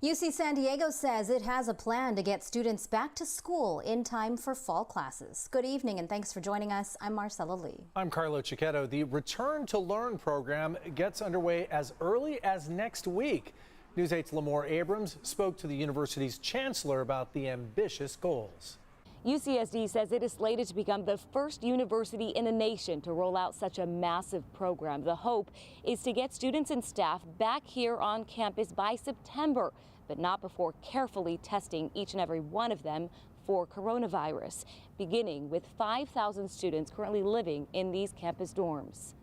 UC San Diego says it has a plan to get students back to school in time for fall classes. Good evening and thanks for joining us. I'm Marcella Lee. I'm Carlo Cicchetto. The Return to Learn program gets underway as early as next week. News 8's Lamore Abrams spoke to the university's chancellor about the ambitious goals. UCSD says it is slated to become the first university in the nation to roll out such a massive program. The hope is to get students and staff back here on campus by September, but not before carefully testing each and every one of them for coronavirus, beginning with 5,000 students currently living in these campus dorms.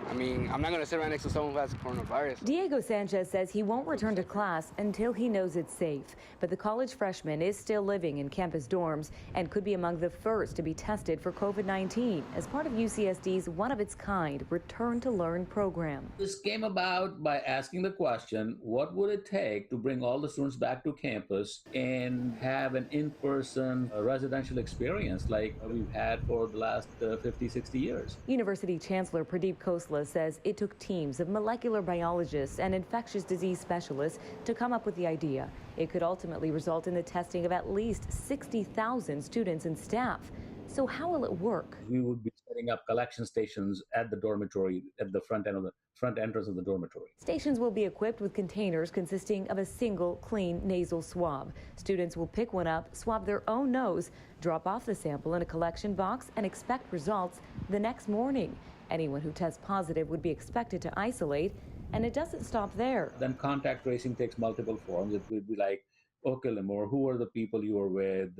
I mean, I'm not going to sit right next to someone who has coronavirus. Diego Sanchez says he won't return to class until he knows it's safe. But the college freshman is still living in campus dorms and could be among the first to be tested for COVID-19 as part of UCSD's one-of-its-kind Return to Learn program. This came about by asking the question, what would it take to bring all the students back to campus and have an in-person residential experience like we've had for the last 50, 60 years? University Chancellor Pradeep Khosla says it took teams of molecular biologists and infectious disease specialists to come up with the idea. It could ultimately result in the testing of at least 60,000 students and staff. So how will it work? We would be setting up collection stations at the dormitory, at the front entrance of the dormitory. Stations will be equipped with containers consisting of a single clean nasal swab. Students will pick one up, swab their own nose, drop off the sample in a collection box, and expect results the next morning. Anyone who tests positive would be expected to isolate, and it doesn't stop there. Then contact tracing takes multiple forms. It would be like, okay, Lamore, who are the people you were with?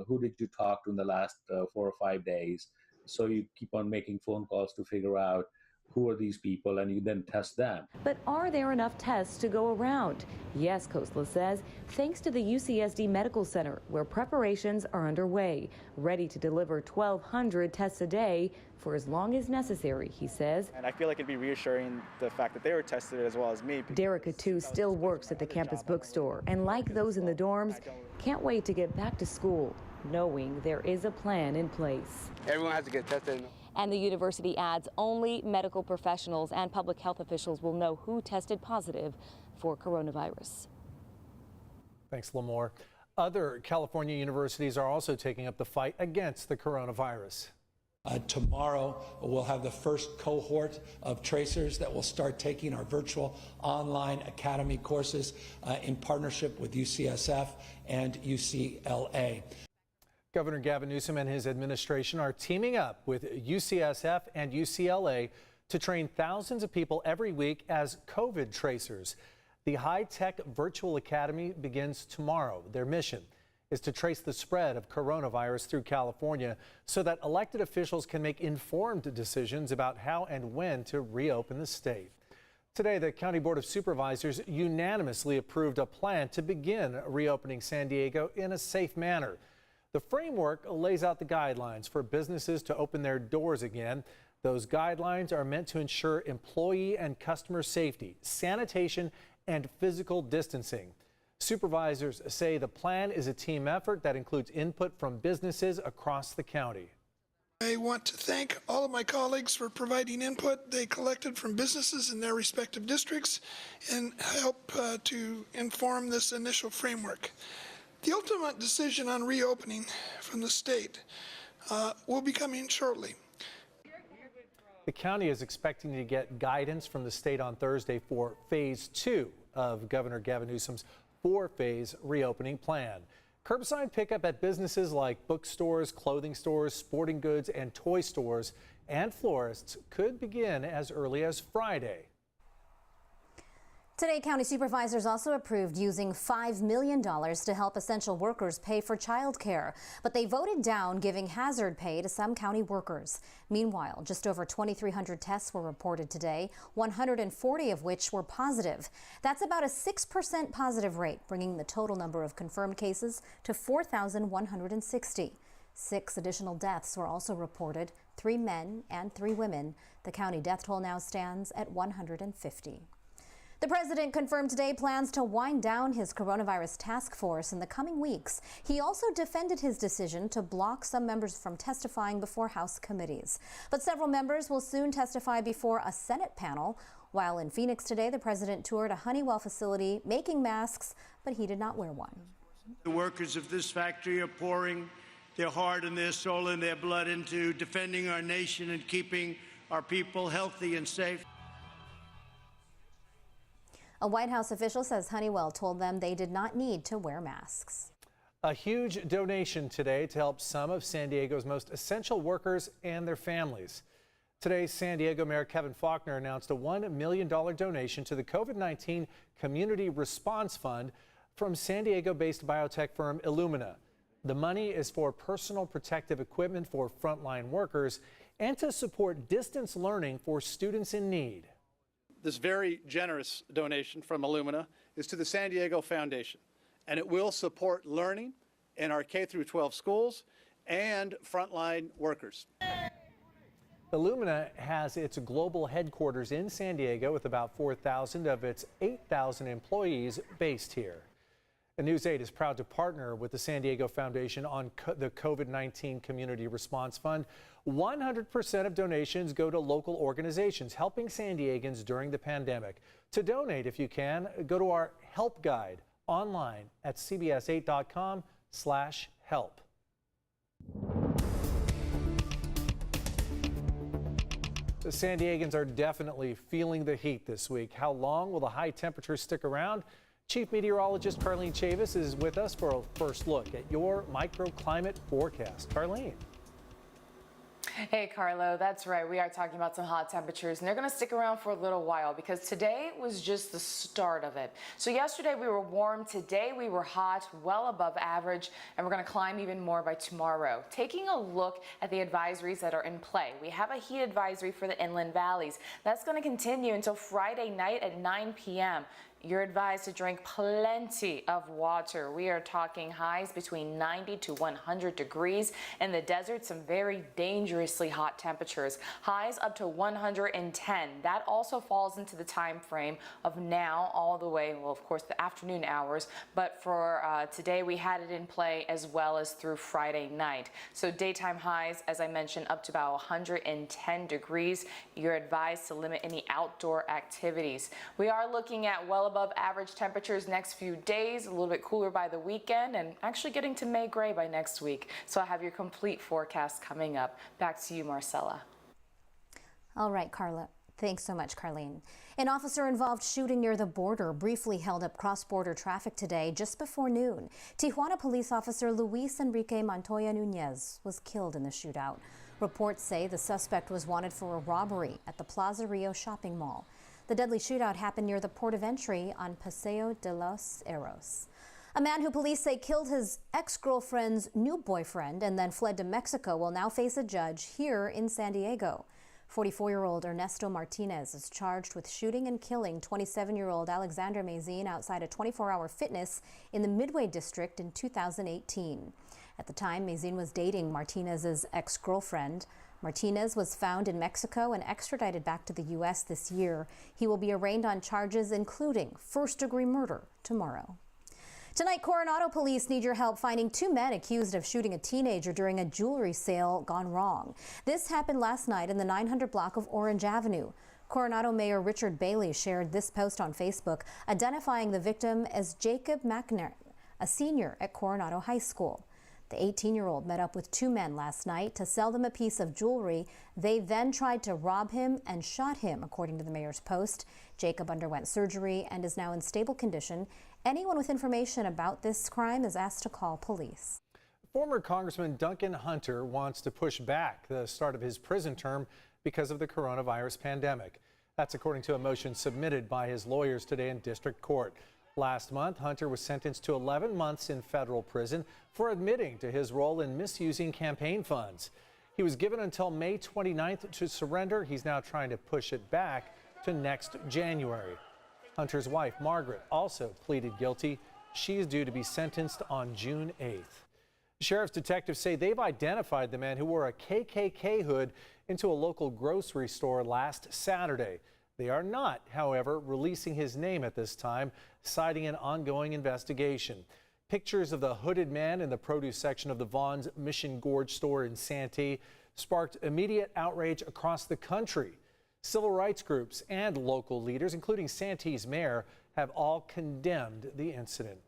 Who did you talk to in the last 4 or 5 days? So you keep on making phone calls to figure out who are these people, and you then test them. But are there enough tests to go around? Yes, Khosla says, thanks to the UCSD Medical Center, where preparations are underway, ready to deliver 1,200 tests a day for as long as necessary, he says. And I feel like it'd be reassuring the fact that they were tested as well as me. Derica, too, still works at the campus bookstore, and like those in the dorms, can't wait to get back to school, knowing there is a plan in place. Everyone has to get tested. And the university adds only medical professionals and public health officials will know who tested positive for coronavirus. Thanks, Lamore. Other California universities are also taking up the fight against the coronavirus. Tomorrow, we'll have the first cohort of tracers that will start taking our virtual online academy courses in partnership with UCSF and UCLA. Governor Gavin Newsom and his administration are teaming up with UCSF and UCLA to train thousands of people every week as COVID tracers. The high-tech virtual academy begins tomorrow. Their mission is to trace the spread of coronavirus through California so that elected officials can make informed decisions about how and when to reopen the state. Today, the County Board of Supervisors unanimously approved a plan to begin reopening San Diego in a safe manner. The framework lays out the guidelines for businesses to open their doors again. Those guidelines are meant to ensure employee and customer safety, sanitation, and physical distancing. Supervisors say the plan is a team effort that includes input from businesses across the county. I want to thank all of my colleagues for providing input they collected from businesses in their respective districts and help to inform this initial framework. The ultimate decision on reopening from the state will be coming shortly. The county is expecting to get guidance from the state on Thursday for phase 2 of Governor Gavin Newsom's 4-phase reopening plan. Curbside pickup at businesses like bookstores, clothing stores, sporting goods, and toy stores and florists could begin as early as Friday. Today, county supervisors also approved using $5 million to help essential workers pay for child care, but they voted down giving hazard pay to some county workers. Meanwhile, just over 2,300 tests were reported today, 140 of which were positive. That's about a 6% positive rate, bringing the total number of confirmed cases to 4,160. 6 additional deaths were also reported, 3 men and 3 women. The county death toll now stands at 150. The president confirmed today plans to wind down his coronavirus task force in the coming weeks. He also defended his decision to block some members from testifying before House committees. But several members will soon testify before a Senate panel. While in Phoenix today, the president toured a Honeywell facility making masks, but he did not wear one. The workers of this factory are pouring their heart and their soul and their blood into defending our nation and keeping our people healthy and safe. A White House official says Honeywell told them they did not need to wear masks. A huge donation today to help some of San Diego's most essential workers and their families. Today, San Diego Mayor Kevin Faulconer announced a $1 million donation to the COVID-19 Community Response Fund from San Diego-based biotech firm Illumina. The money is for personal protective equipment for frontline workers and to support distance learning for students in need. This very generous donation from Illumina is to the San Diego Foundation, and it will support learning in our K-12 schools and frontline workers. Illumina has its global headquarters in San Diego with about 4,000 of its 8,000 employees based here. The News 8 is proud to partner with the San Diego Foundation on the COVID-19 Community Response Fund. 100% of donations go to local organizations helping San Diegans during the pandemic. To donate, if you can, go to our help guide online at cbs8.com/help. The San Diegans are definitely feeling the heat this week. How long will the high temperatures stick around? Chief Meteorologist Carlene Chavis is with us for a first look at your microclimate forecast. Carlene. Hey, Carlo, that's right. We are talking about some hot temperatures, and they're going to stick around for a little while because today was just the start of it. So yesterday we were warm. Today we were hot, well above average, and we're going to climb even more by tomorrow. Taking a look at the advisories that are in play, we have a heat advisory for the inland valleys. That's going to continue until Friday night at 9 p.m. You're advised to drink plenty of water. We are talking highs between 90 to 100 degrees. In the desert, some very dangerously hot temperatures. Highs up to 110. That also falls into the time frame of now all the way, well, of course, the afternoon hours. But for today, we had it in play as well as through Friday night. So daytime highs, as I mentioned, up to about 110 degrees. You're advised to limit any outdoor activities. We are looking at well above average temperatures next few days, a little bit cooler by the weekend, and actually getting to May gray by next week. So I have your complete forecast coming up. Back to you, Marcella. All right, Carla. Thanks so much, Carlene. An officer-involved shooting near the border briefly held up cross-border traffic today just before noon. Tijuana police officer Luis Enrique Montoya Nunez was killed in the shootout. Reports say the suspect was wanted for a robbery at the Plaza Rio shopping mall. The deadly shootout happened near the port of entry on Paseo de los Eros. A man who police say killed his ex-girlfriend's new boyfriend and then fled to Mexico will now face a judge here in San Diego. 44-year-old Ernesto Martinez is charged with shooting and killing 27-year-old Alexandra Mazin outside a 24-hour fitness in the Midway district in 2018. At the time, Mazin was dating Martinez's ex-girlfriend. Martinez was found in Mexico and extradited back to the U.S. this year. He will be arraigned on charges including first-degree murder tomorrow. Tonight, Coronado police need your help finding two men accused of shooting a teenager during a jewelry sale gone wrong. This happened last night in the 900 block of Orange Avenue. Coronado Mayor Richard Bailey shared this post on Facebook, identifying the victim as Jacob McNair, a senior at Coronado High School. The 18-year-old met up with two men last night to sell them a piece of jewelry. They then tried to rob him and shot him, according to the mayor's post. Jacob underwent surgery and is now in stable condition. Anyone with information about this crime is asked to call police. Former Congressman Duncan Hunter wants to push back the start of his prison term because of the coronavirus pandemic. That's according to a motion submitted by his lawyers today in district court. Last month, Hunter was sentenced to 11 months in federal prison for admitting to his role in misusing campaign funds. He was given until May 29th to surrender. He's now trying to push it back to next January. Hunter's wife, Margaret, also pleaded guilty. She is due to be sentenced on June 8th. Sheriff's detectives say they've identified the man who wore a KKK hood into a local grocery store last Saturday. They are not, however, releasing his name at this time, citing an ongoing investigation. Pictures of the hooded man in the produce section of the Vaughn's Mission Gorge store in Santee sparked immediate outrage across the country. Civil rights groups and local leaders, including Santee's mayor, have all condemned the incident.